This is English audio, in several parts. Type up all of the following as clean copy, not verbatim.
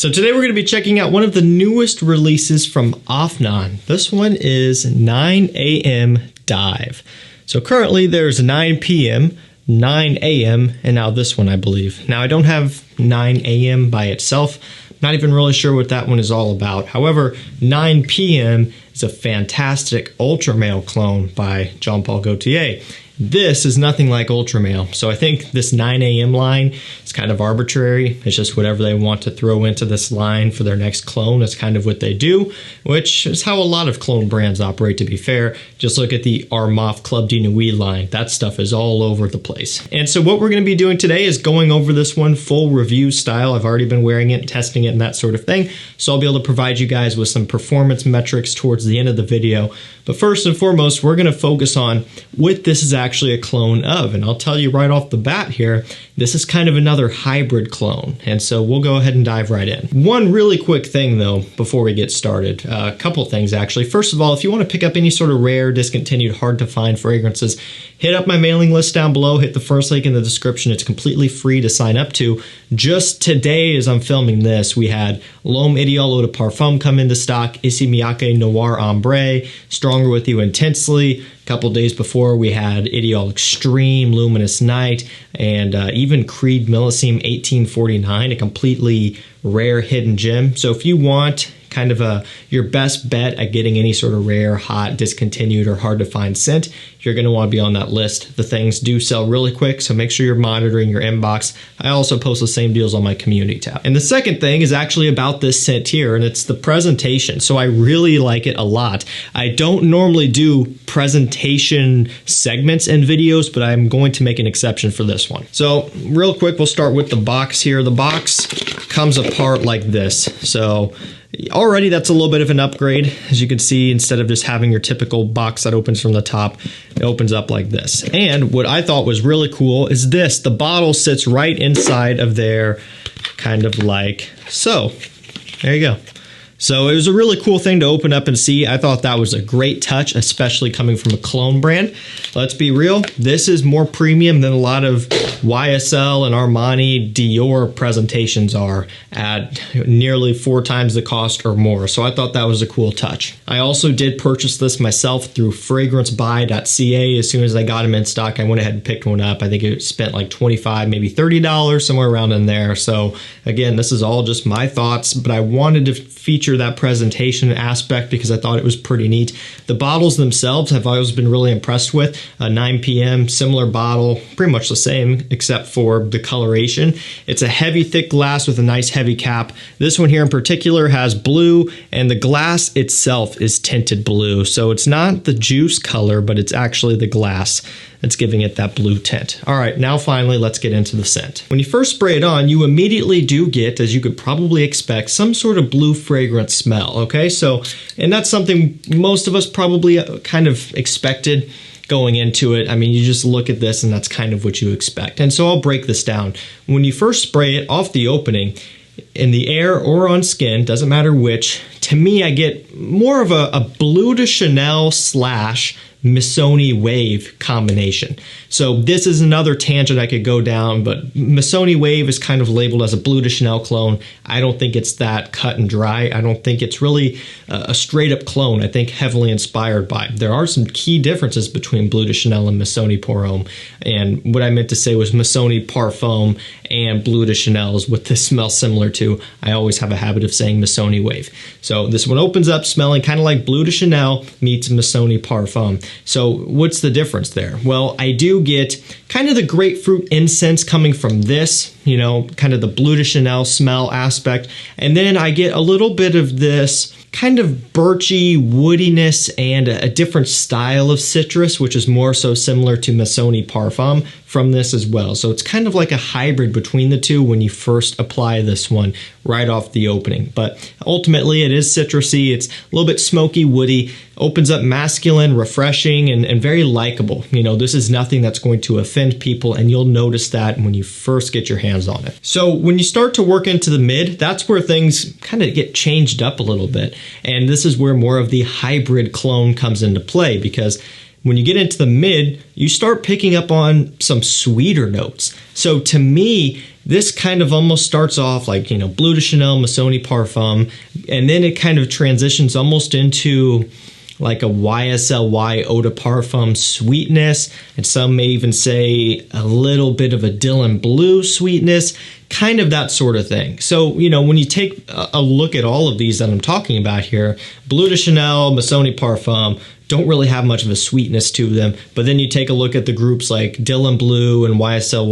So today we're going to be checking out one of the newest releases from Afnan. This one is 9am Dive. So currently there's 9 p.m., 9 a.m., and now this one, I believe. Now I don't have 9 a.m. by itself. Not even really sure what that one is all about. However, 9 p.m. is a fantastic Ultra Male clone by Jean-Paul Gaultier. This is nothing like Ultra Male, so I think this 9 a.m. line is kind of arbitrary. It's just whatever they want to throw into this line for their next clone. That's kind of what they do, which is how a lot of clone brands operate, to be fair. Just look at the Armaf Club de Nuit line. That stuff is all over the place. And so what we're going to be doing today is going over this one full review style. I've already been wearing it, testing it, and that sort of thing, so I'll be able to provide you guys with some performance metrics towards the end of the video. But first and foremost, we're going to focus on what this is actually a clone of. And I'll tell you right off the bat here, this is kind of another hybrid clone. And so we'll go ahead and dive right in. One really quick thing though, before we get started, a couple things actually. First of all, if you want to pick up any sort of rare, discontinued, hard to find fragrances, hit up my mailing list down below, hit the first link in the description. It's completely free to sign up to. Just today, as I'm filming this, we had L'Homme Ideal Eau de Parfum come into stock, Issey Miyake Noir Ombre, Stronger With You Intensely. A couple days before, we had Ideal Extreme Luminous Night, and even Creed Millesime 1849, a completely rare hidden gem. So if you want kind of your best bet at getting any sort of rare, hot, discontinued, or hard to find scent, you're going to want to be on that list. The things do sell really quick, so make sure you're monitoring your inbox. I also post the same deals on my community tab. And the second thing is actually about this scent here, and it's the presentation. So I really like it a lot. I don't normally do presentation segments in videos, but I'm going to make an exception for this one. So real quick, we'll start with the box here. The box comes apart like this. So already that's a little bit of an upgrade. As you can see, instead of just having your typical box that opens from the top, it opens up like this. And what I thought was really cool is this. The bottle sits right inside of there, kind of like so. There you go. So it was a really cool thing to open up and see. I thought that was a great touch, especially coming from a clone brand. Let's be real, this is more premium than a lot of YSL and Armani, Dior presentations are at nearly 4 times the cost or more. So I thought that was a cool touch. I also did purchase this myself through FRAGRANCEBUY.CA. As soon as I got them in stock, I went ahead and picked one up. I think it spent like $25, maybe $30, somewhere around in there. So again, this is all just my thoughts, but I wanted to feature that presentation aspect because I thought it was pretty neat. The bottles themselves I've always been really impressed with. 9 p.m., similar bottle, pretty much the same except for the coloration. It's a heavy, thick glass with a nice heavy cap. This one here in particular has blue, and the glass itself is tinted blue. So it's not the juice color, but it's actually the glass that's giving it that blue tint. All right, now finally, let's get into the scent. When you first spray it on, you immediately do get, as you could probably expect, some sort of blue fragrance smell, okay? So, and that's something most of us probably kind of expected going into it. I mean, you just look at this and that's kind of what you expect. And so I'll break this down. When you first spray it off the opening, in the air or on skin, doesn't matter which, to me, I get more of a Bleu de Chanel / Missoni Wave combination. So this is another tangent I could go down, but Missoni Wave is kind of labeled as a Bleu de Chanel clone. I don't think it's that cut and dry. I don't think it's really a straight up clone. I think heavily inspired by. There are some key differences between Bleu de Chanel and Missoni Pour Homme. And what I meant to say was Missoni Parfum and Bleu de Chanel is what this smells similar to. I always have a habit of saying Missoni Wave. So this one opens up smelling kind of like Bleu de Chanel meets Missoni Parfum. So what's the difference there? Well, I do get kind of the grapefruit incense coming from this, you know, kind of the Bleu de Chanel smell aspect. And then I get a little bit of this kind of birchy woodiness and a different style of citrus, which is more so similar to Missoni Parfum from this as well. So it's kind of like a hybrid between the two when you first apply this one right off the opening. But ultimately it is citrusy, it's a little bit smoky, woody, opens up masculine, refreshing, and very likable. You know, this is nothing that's going to offend people, and you'll notice that when you first get your hands on it. So when you start to work into the mid, that's where things kind of get changed up a little bit. And this is where more of the hybrid clone comes into play, because When you get into the mid, you start picking up on some sweeter notes. So to me, this kind of almost starts off like, Bleu de Chanel, Missoni Parfum, and then it kind of transitions almost into like a YSL Eau de Parfum sweetness, and some may even say a little bit of a Dylan Bleu sweetness, kind of that sort of thing. So, when you take a look at all of these that I'm talking about here, Bleu de Chanel, Missoni Parfum, don't really have much of a sweetness to them. But then you take a look at the groups like Dylan Bleu and YSL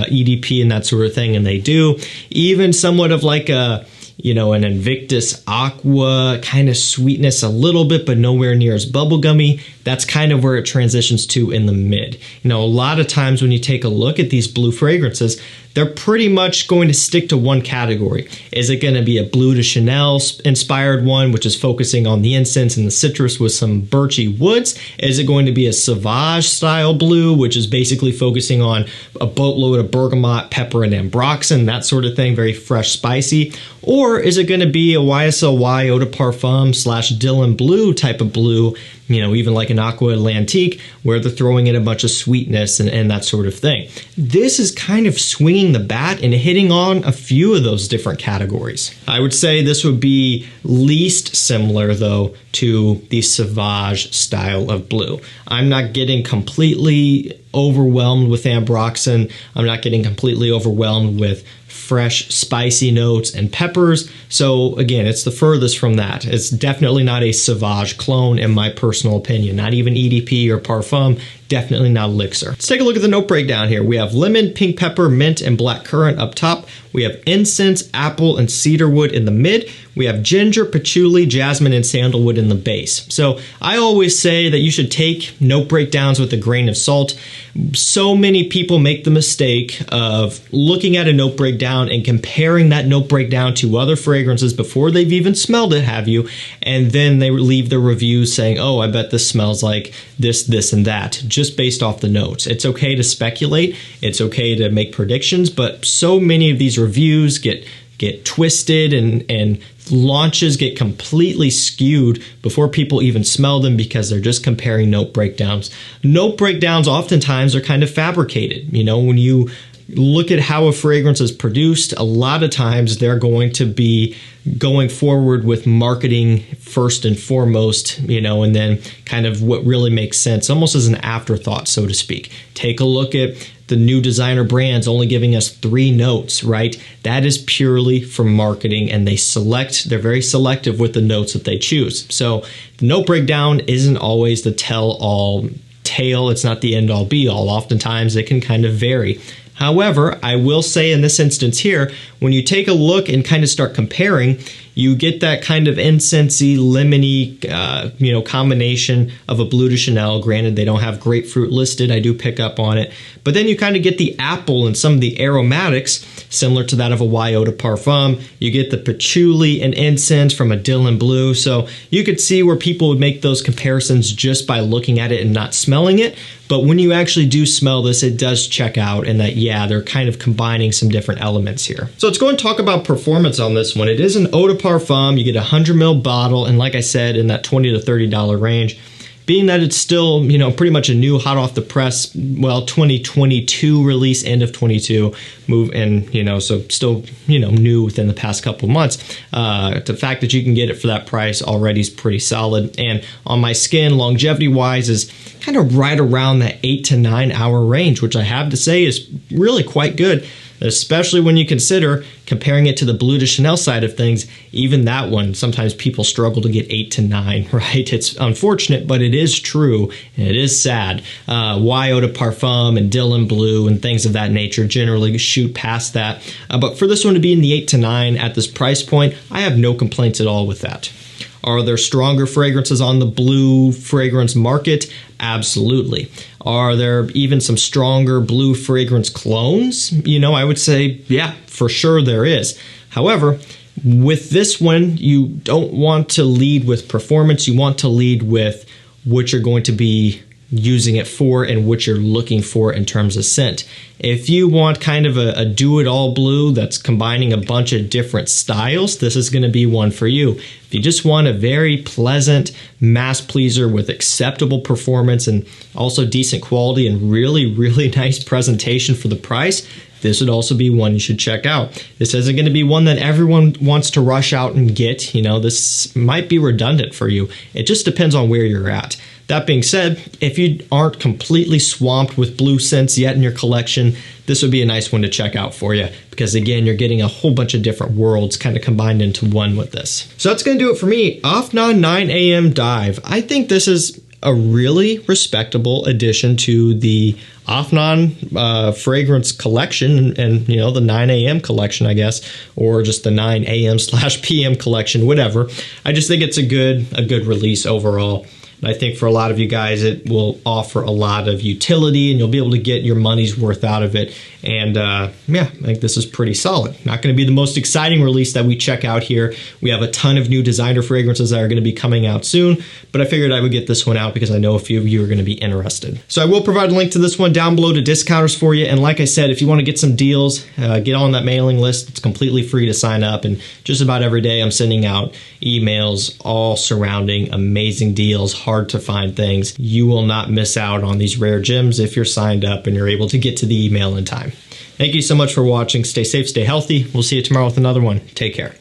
EDP and that sort of thing, and they do. Even somewhat of like an Invictus Aqua kind of sweetness a little bit, but nowhere near as bubblegummy. That's kind of where it transitions to in the mid. A lot of times when you take a look at these blue fragrances, they're pretty much going to stick to one category. Is it going to be a Bleu de Chanel inspired one, which is focusing on the incense and the citrus with some birchy woods? Is it going to be a Sauvage style blue, which is basically focusing on a boatload of bergamot, pepper, and ambroxan, that sort of thing, very fresh, spicy? Or is it going to be a YSL Eau de Parfum / Dylan Bleu type of blue, even like an Aqua Atlantique, where they're throwing in a bunch of sweetness and that sort of thing. This is kind of swinging the bat and hitting on a few of those different categories. I would say this would be least similar, though, to the Sauvage style of blue. I'm not getting completely overwhelmed with ambroxan. I'm not getting completely overwhelmed with fresh, spicy notes and peppers. So again, it's the furthest from that. It's definitely not a Sauvage clone in my personal opinion. Not even EDP or Parfum. Definitely not Elixir. Let's take a look at the note breakdown here. We have lemon, pink pepper, mint, and black currant up top. We have incense, apple, and cedarwood in the mid. We have ginger, patchouli, jasmine, and sandalwood in the base. So I always say that you should take note breakdowns with a grain of salt. So many people make the mistake of looking at a note breakdown and comparing that note breakdown to other fragrances before they've even smelled it, have you? And then they leave the reviews saying, oh, I bet this smells like this, this, and that, just based off the notes. It's okay to speculate. It's okay to make predictions, but so many of these reviews get twisted and launches get completely skewed before people even smell them because they're just comparing note breakdowns. Note breakdowns oftentimes are kind of fabricated. When you look at how a fragrance is produced, a lot of times they're going to be going forward with marketing first and foremost, and then kind of what really makes sense, almost as an afterthought, so to speak. Take a look at the new designer brands only giving us 3 notes, right? That is purely for marketing, and they're very selective with the notes that they choose. So the note breakdown isn't always the tell-all tale. It's not the end-all be-all. Oftentimes it can kind of vary. However, I will say in this instance here, when you take a look and kind of start comparing, you get that kind of incensey, lemony, combination of a Bleu de Chanel. Granted, they don't have grapefruit listed. I do pick up on it. But then you kind of get the apple and some of the aromatics, similar to that of a Eau de Parfum. You get the patchouli and incense from a Dylan Bleu. So you could see where people would make those comparisons just by looking at it and not smelling it. But when you actually do smell this, it does check out, and that, yeah, they're kind of combining some different elements here. So let's go and talk about performance on this one. It is an Eau de Parfum. You get a 100 ml bottle, and like I said, in that $20 to $30 range. Being that it's still, pretty much a new, hot off the press, 2022 release, end of 22, so still, new within the past couple of months. The fact that you can get it for that price already is pretty solid. And on my skin, longevity-wise, is kind of right around that 8 to 9 hour range, which I have to say is really quite good. Especially when you consider comparing it to the Bleu de Chanel side of things. Even that one, sometimes people struggle to get 8 to 9, right? It's unfortunate, but it is true, and it is sad. Eau de Parfum and Dylan Bleu and things of that nature generally shoot past that. But for this one to be in the 8 to 9 at this price point, I have no complaints at all with that. Are there stronger fragrances on the blue fragrance market? Absolutely. Are there even some stronger blue fragrance clones? I would say, yeah, for sure there is. However, with this one, you don't want to lead with performance. You want to lead with what you're going to be using it for and what you're looking for in terms of scent. If you want kind of a do-it-all blue that's combining a bunch of different styles, this is going to be one for you. If you just want a very pleasant mass pleaser with acceptable performance and also decent quality and really, really nice presentation for the price, this would also be one you should check out. This isn't going to be one that everyone wants to rush out and get. You know, this might be redundant for you. It just depends on where you're at. That being said, if you aren't completely swamped with blue scents yet in your collection, this would be a nice one to check out for you, because again, you're getting a whole bunch of different worlds kind of combined into one with this. So that's going to do it for me. Afnan 9am Dive. I think this is a really respectable addition to the Afnan fragrance collection and you know, the 9am collection, I guess, or just the 9am/PM collection, whatever. I just think it's a good release overall. And I think for a lot of you guys, it will offer a lot of utility and you'll be able to get your money's worth out of it. And yeah, I think this is pretty solid. Not going to be the most exciting release that we check out here. We have a ton of new designer fragrances that are going to be coming out soon, but I figured I would get this one out because I know a few of you are going to be interested. So I will provide a link to this one down below to discounters for you. And like I said, if you want to get some deals, get on that mailing list. It's completely free to sign up. And just about every day I'm sending out emails all surrounding amazing deals, hard to find things. You will not miss out on these rare gems if you're signed up and you're able to get to the email in time. Thank you so much for watching. Stay safe, stay healthy. We'll see you tomorrow with another one. Take care.